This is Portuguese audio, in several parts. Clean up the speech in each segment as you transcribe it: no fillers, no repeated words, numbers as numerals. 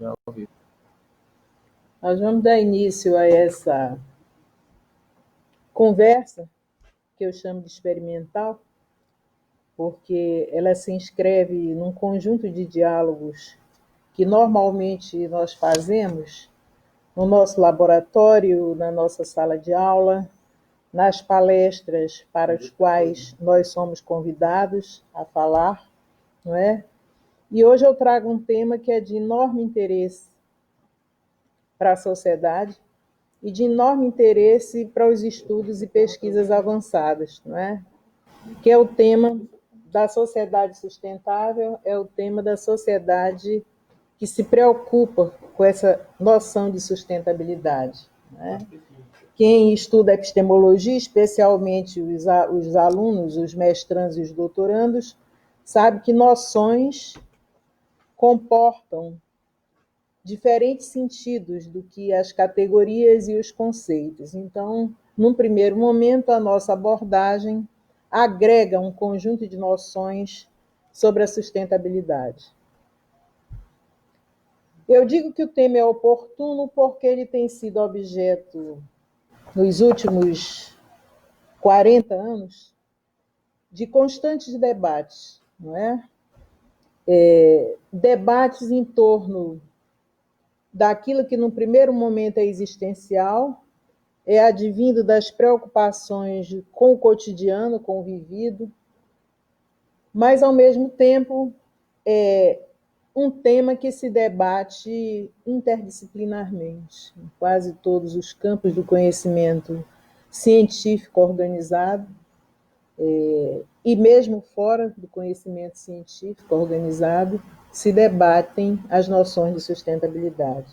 Já ouvi. Nós vamos dar início a essa conversa, que eu chamo de experimental, porque ela se inscreve num conjunto de diálogos que normalmente nós fazemos no nosso laboratório, na nossa sala de aula, nas palestras para as quais nós somos convidados a falar, não é? E hoje eu trago um tema que é de enorme interesse para a sociedade e de enorme interesse para os estudos e pesquisas avançadas, não é? Que é o tema da sociedade sustentável, é o tema da sociedade que se preocupa com essa noção de sustentabilidade, né? Quem estuda epistemologia, especialmente os alunos, os mestrandos e os doutorandos, sabe que noções comportam diferentes sentidos do que as categorias e os conceitos. Então, num primeiro momento, a nossa abordagem agrega um conjunto de noções sobre a sustentabilidade. Eu digo que o tema é oportuno porque ele tem sido objeto, nos últimos 40 anos, de constantes debates, não é? Debates em torno daquilo que, no primeiro momento, é existencial, é advindo das preocupações com o cotidiano, com o vivido, mas, ao mesmo tempo, é um tema que se debate interdisciplinarmente, em quase todos os campos do conhecimento científico organizado, e mesmo fora do conhecimento científico organizado, se debatem as noções de sustentabilidade.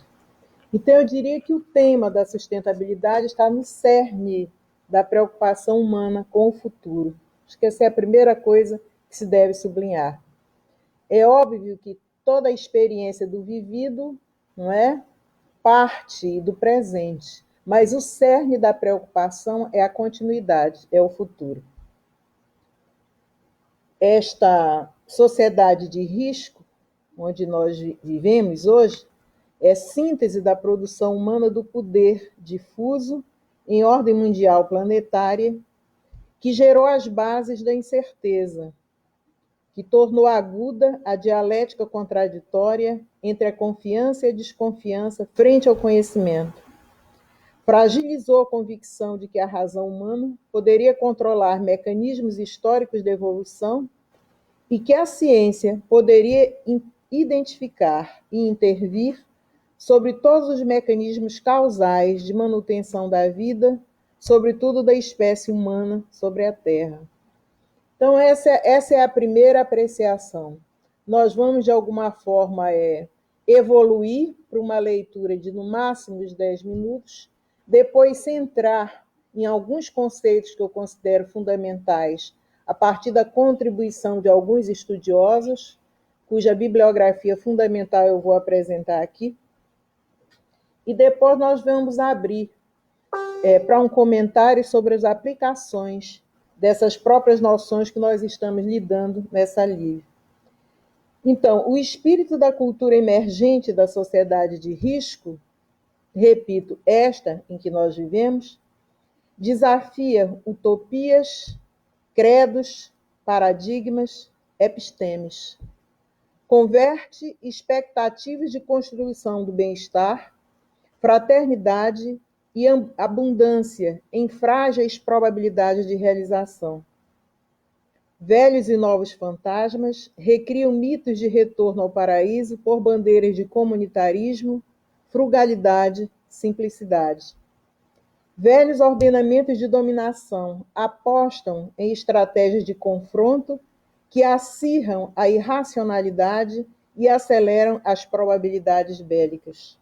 Então, eu diria que o tema da sustentabilidade está no cerne da preocupação humana com o futuro. Acho que essa é a primeira coisa que se deve sublinhar. É óbvio que toda a experiência do vivido, não é, parte do presente, mas o cerne da preocupação é a continuidade, é o futuro. Esta sociedade de risco, onde nós vivemos hoje, é síntese da produção humana do poder difuso em ordem mundial planetária, que gerou as bases da incerteza, que tornou aguda a dialética contraditória entre a confiança e a desconfiança frente ao conhecimento. Fragilizou a convicção de que a razão humana poderia controlar mecanismos históricos de evolução e que a ciência poderia identificar e intervir sobre todos os mecanismos causais de manutenção da vida, sobretudo da espécie humana sobre a Terra. Então, essa é a primeira apreciação. Nós vamos, de alguma forma, evoluir para uma leitura de, no máximo, uns 10 minutos, depois centrar em alguns conceitos que eu considero fundamentais, a partir da contribuição de alguns estudiosos, cuja bibliografia fundamental eu vou apresentar aqui, e depois nós vamos abrir para um comentário sobre as aplicações dessas próprias noções que nós estamos lidando nessa livre. Então, o espírito da cultura emergente da sociedade de risco, repito, esta em que nós vivemos, desafia utopias, credos, paradigmas, epistemes. Converte expectativas de construção do bem-estar, fraternidade e abundância em frágeis probabilidades de realização. Velhos e novos fantasmas recriam mitos de retorno ao paraíso por bandeiras de comunitarismo, frugalidade, simplicidade. Velhos ordenamentos de dominação apostam em estratégias de confronto que acirram a irracionalidade e aceleram as probabilidades bélicas.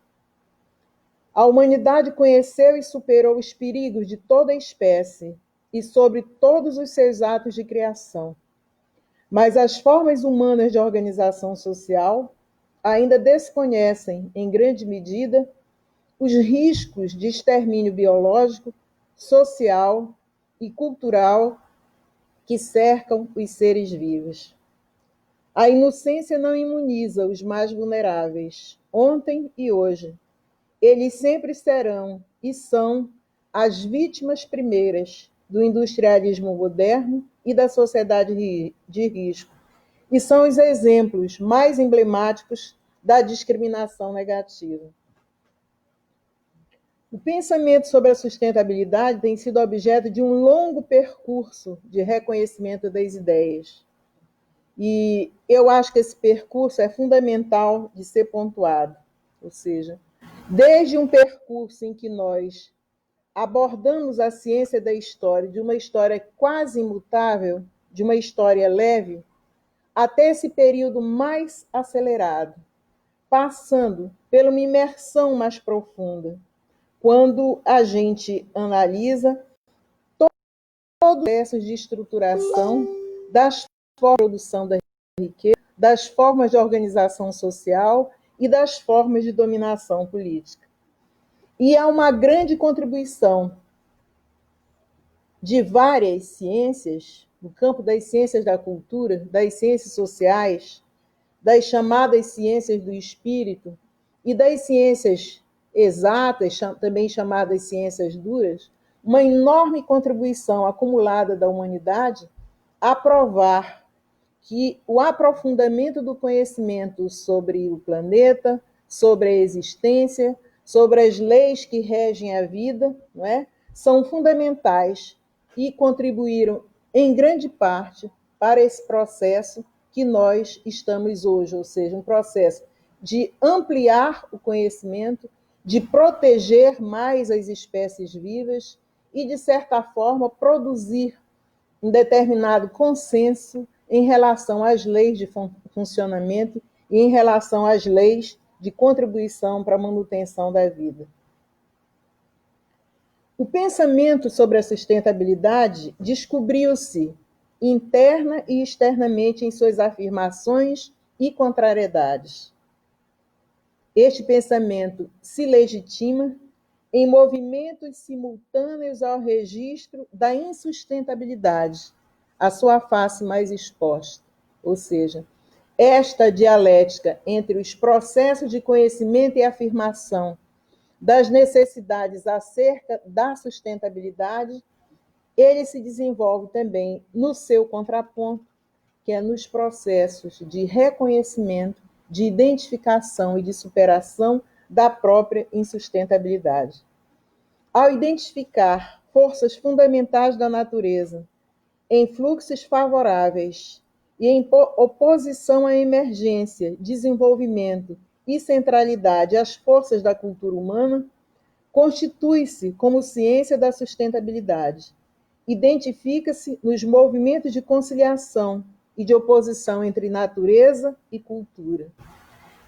A humanidade conheceu e superou os perigos de toda a espécie e sobre todos os seus atos de criação. Mas as formas humanas de organização social ainda desconhecem, em grande medida, os riscos de extermínio biológico, social e cultural que cercam os seres vivos. A inocência não imuniza os mais vulneráveis, ontem e hoje. Eles sempre serão e são as vítimas primeiras do industrialismo moderno e da sociedade de risco, e são os exemplos mais emblemáticos da discriminação negativa. O pensamento sobre a sustentabilidade tem sido objeto de um longo percurso de reconhecimento das ideias. E eu acho que esse percurso é fundamental de ser pontuado. Ou seja, desde um percurso em que nós abordamos a ciência da história, de uma história quase imutável, de uma história leve, até esse período mais acelerado, passando por uma imersão mais profunda, quando a gente analisa todos os processos de estruturação das formas de produção da riqueza, das formas de organização social e das formas de dominação política. E há uma grande contribuição de várias ciências, no campo das ciências da cultura, das ciências sociais, das chamadas ciências do espírito e das ciências exatas, também chamadas ciências duras, uma enorme contribuição acumulada da humanidade a provar que o aprofundamento do conhecimento sobre o planeta, sobre a existência, sobre as leis que regem a vida, não é? São fundamentais e contribuíram em grande parte para esse processo que nós estamos hoje, ou seja, um processo de ampliar o conhecimento, de proteger mais as espécies vivas e, de certa forma, produzir um determinado consenso em relação às leis de funcionamento e em relação às leis de contribuição para a manutenção da vida. O pensamento sobre a sustentabilidade descobriu-se interna e externamente em suas afirmações e contrariedades. Este pensamento se legitima em movimentos simultâneos ao registro da insustentabilidade, a sua face mais exposta, ou seja, esta dialética entre os processos de conhecimento e afirmação das necessidades acerca da sustentabilidade, ele se desenvolve também no seu contraponto, que é nos processos de reconhecimento, de identificação e de superação da própria insustentabilidade. Ao identificar forças fundamentais da natureza em fluxos favoráveis e em oposição à emergência, desenvolvimento e centralidade às forças da cultura humana, constitui-se como ciência da sustentabilidade. Identifica-se nos movimentos de conciliação e de oposição entre natureza e cultura.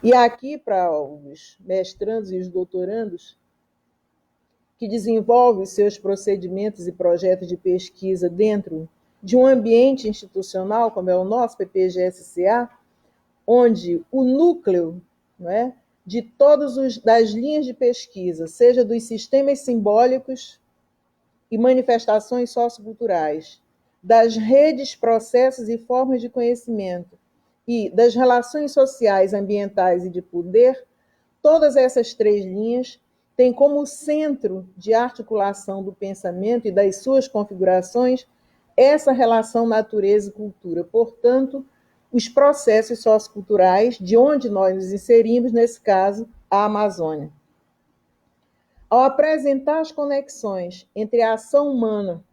E aqui, para os mestrandos e os doutorandos, que desenvolvem seus procedimentos e projetos de pesquisa dentro de um ambiente institucional, como é o nosso PPGSCA, onde o núcleo, não é, de todas das linhas de pesquisa, seja dos sistemas simbólicos e manifestações socioculturais, das redes, processos e formas de conhecimento e das relações sociais, ambientais e de poder, todas essas três linhas têm como centro de articulação do pensamento e das suas configurações essa relação natureza e cultura. Portanto, os processos socioculturais de onde nós nos inserimos, nesse caso, a Amazônia. Ao apresentar as conexões entre a ação humana,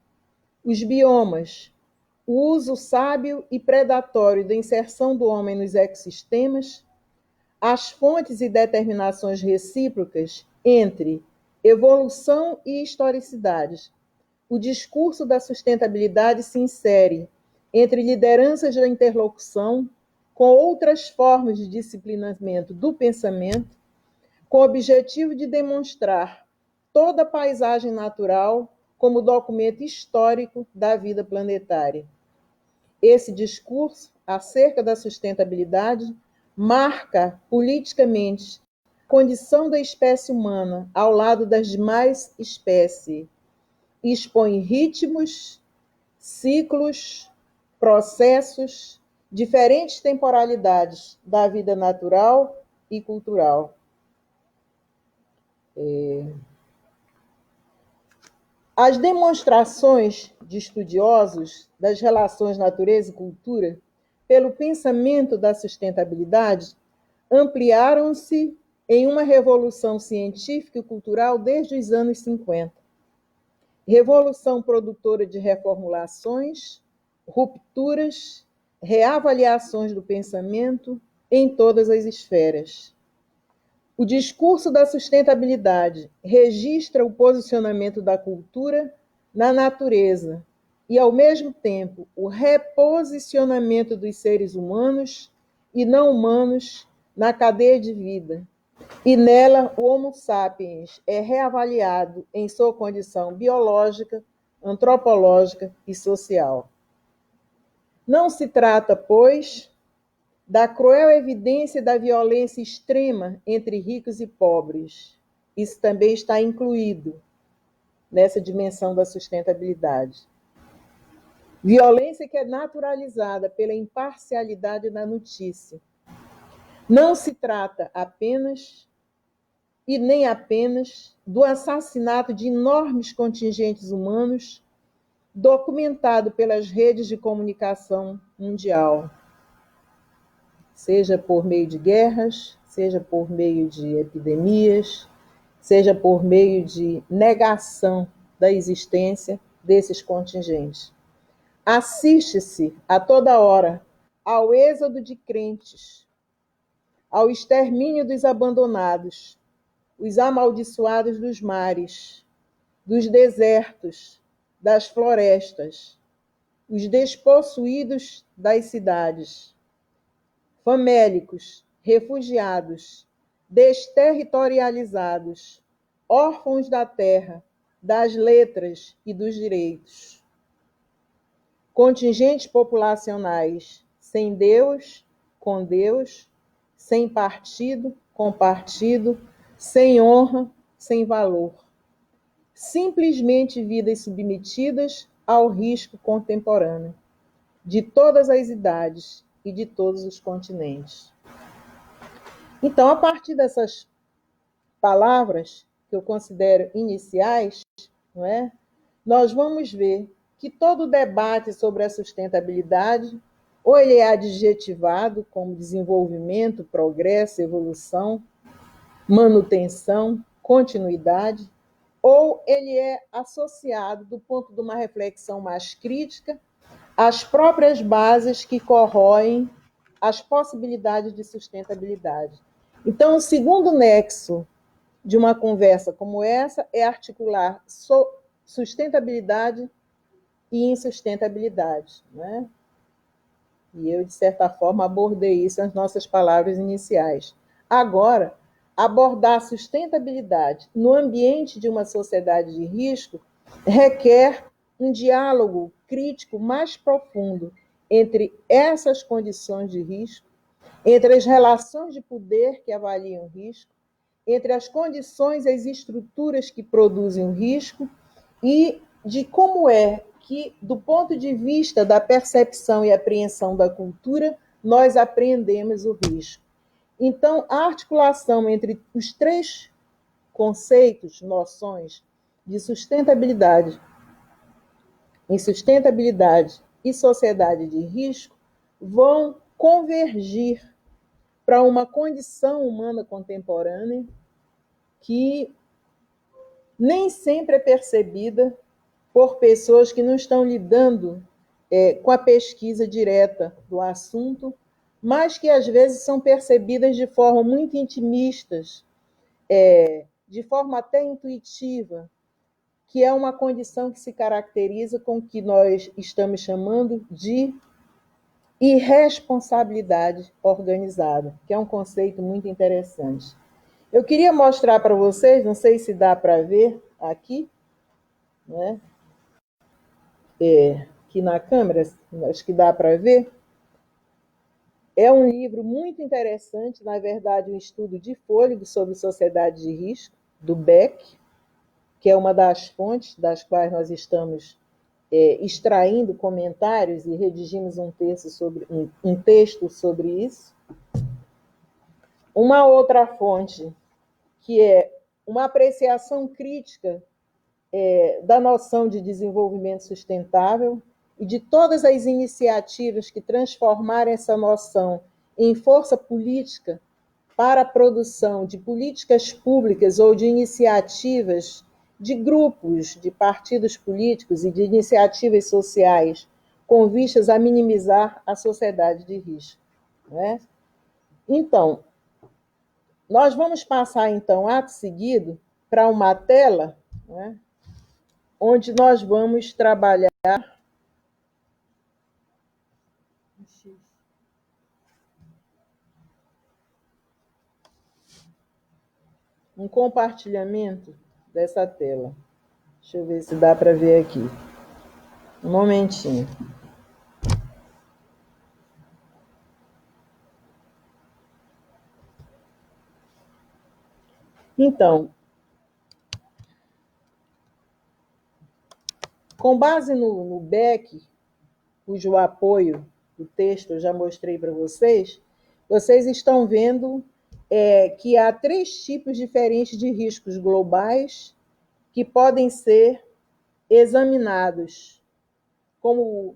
os biomas, o uso sábio e predatório da inserção do homem nos ecossistemas, as fontes e determinações recíprocas entre evolução e historicidade, o discurso da sustentabilidade se insere entre lideranças da interlocução com outras formas de disciplinamento do pensamento, com o objetivo de demonstrar toda a paisagem natural como documento histórico da vida planetária. Esse discurso acerca da sustentabilidade marca politicamente a condição da espécie humana ao lado das demais espécies, expõe ritmos, ciclos, processos, diferentes temporalidades da vida natural e cultural. As demonstrações de estudiosos das relações natureza e cultura, pelo pensamento da sustentabilidade, ampliaram-se em uma revolução científica e cultural desde os anos 50. Revolução produtora de reformulações, rupturas, reavaliações do pensamento em todas as esferas. O discurso da sustentabilidade registra o posicionamento da cultura na natureza e, ao mesmo tempo, o reposicionamento dos seres humanos e não humanos na cadeia de vida. E nela, o Homo sapiens é reavaliado em sua condição biológica, antropológica e social. Não se trata, pois, da cruel evidência da violência extrema entre ricos e pobres. Isso também está incluído nessa dimensão da sustentabilidade. Violência que é naturalizada pela imparcialidade da notícia. Não se trata apenas e nem apenas do assassinato de enormes contingentes humanos documentado pelas redes de comunicação mundial, seja por meio de guerras, seja por meio de epidemias, seja por meio de negação da existência desses contingentes. Assiste-se a toda hora ao êxodo de crentes, ao extermínio dos abandonados, os amaldiçoados dos mares, dos desertos, das florestas, os despossuídos das cidades, famélicos, refugiados, desterritorializados, órfãos da terra, das letras e dos direitos. Contingentes populacionais sem Deus, com Deus, sem partido, com partido, sem honra, sem valor. Simplesmente vidas submetidas ao risco contemporâneo, de todas as idades e de todos os continentes. Então, a partir dessas palavras, que eu considero iniciais, não é? Nós vamos ver que todo debate sobre a sustentabilidade, ou ele é adjetivado como desenvolvimento, progresso, evolução, manutenção, continuidade, ou ele é associado, do ponto de uma reflexão mais crítica, às próprias bases que corroem as possibilidades de sustentabilidade. Então, o segundo nexo de uma conversa como essa é articular sustentabilidade e insustentabilidade, né? E eu, de certa forma, abordei isso nas nossas palavras iniciais. Agora, abordar a sustentabilidade no ambiente de uma sociedade de risco requer um diálogo crítico mais profundo entre essas condições de risco, entre as relações de poder que avaliam o risco, entre as condições e as estruturas que produzem o risco e de como é que, do ponto de vista da percepção e apreensão da cultura, nós apreendemos o risco. Então, a articulação entre os três conceitos, noções de sustentabilidade, insustentabilidade e sociedade de risco vão convergir para uma condição humana contemporânea que nem sempre é percebida por pessoas que não estão lidando com a pesquisa direta do assunto, mas que às vezes são percebidas de forma muito intimistas, de forma até intuitiva, que é uma condição que se caracteriza com o que nós estamos chamando de irresponsabilidade organizada, que é um conceito muito interessante. Eu queria mostrar para vocês, não sei se dá para ver aqui, né? Aqui na câmera, acho que dá para ver. É um livro muito interessante, na verdade, um estudo de fôlego sobre sociedade de risco, do Beck, que é uma das fontes das quais nós estamos extraindo comentários e redigimos um texto sobre isso. Uma outra fonte, que é uma apreciação crítica da noção de desenvolvimento sustentável e de todas as iniciativas que transformaram essa noção em força política para a produção de políticas públicas ou de iniciativas de grupos, de partidos políticos e de iniciativas sociais com vistas a minimizar a sociedade de risco. Não é? Então, nós vamos passar, então, ato seguido, para uma tela, né, onde nós vamos trabalhar um compartilhamento dessa tela. Deixa eu ver se dá para ver aqui. Um momentinho. Então, com base no BEC, cujo apoio do texto eu já mostrei para vocês, vocês estão vendo que há 3 tipos diferentes de riscos globais que podem ser examinados como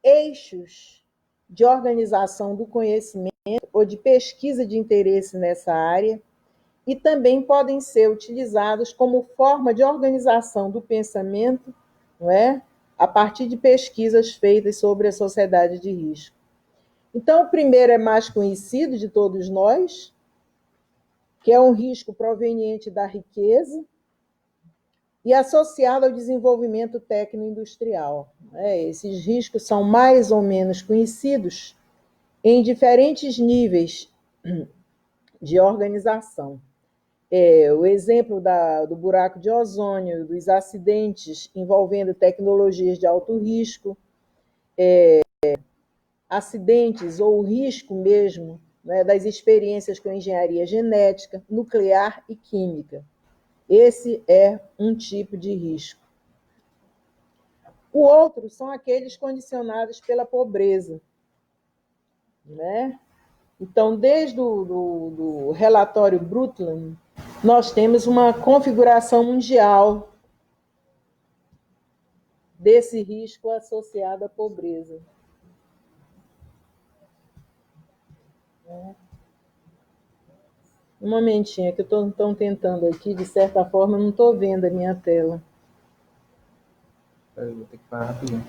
eixos de organização do conhecimento ou de pesquisa de interesse nessa área, e também podem ser utilizados como forma de organização do pensamento, não é? A partir de pesquisas feitas sobre a sociedade de risco. Então, o primeiro é mais conhecido de todos nós, que é um risco proveniente da riqueza e associado ao desenvolvimento técnico-industrial. Esses riscos são mais ou menos conhecidos em diferentes níveis de organização. O exemplo do buraco de ozônio, dos acidentes envolvendo tecnologias de alto risco, acidentes ou o risco mesmo, né, das experiências com engenharia genética, nuclear e química. Esse é um tipo de risco. O outro são aqueles condicionados pela pobreza, né? Então, desde o relatório Brundtland, nós temos uma configuração mundial desse risco associado à pobreza. Um momentinho, que eu estou tentando aqui, de certa forma, eu não estou vendo a minha tela. Eu vou ter que parar rapidinho.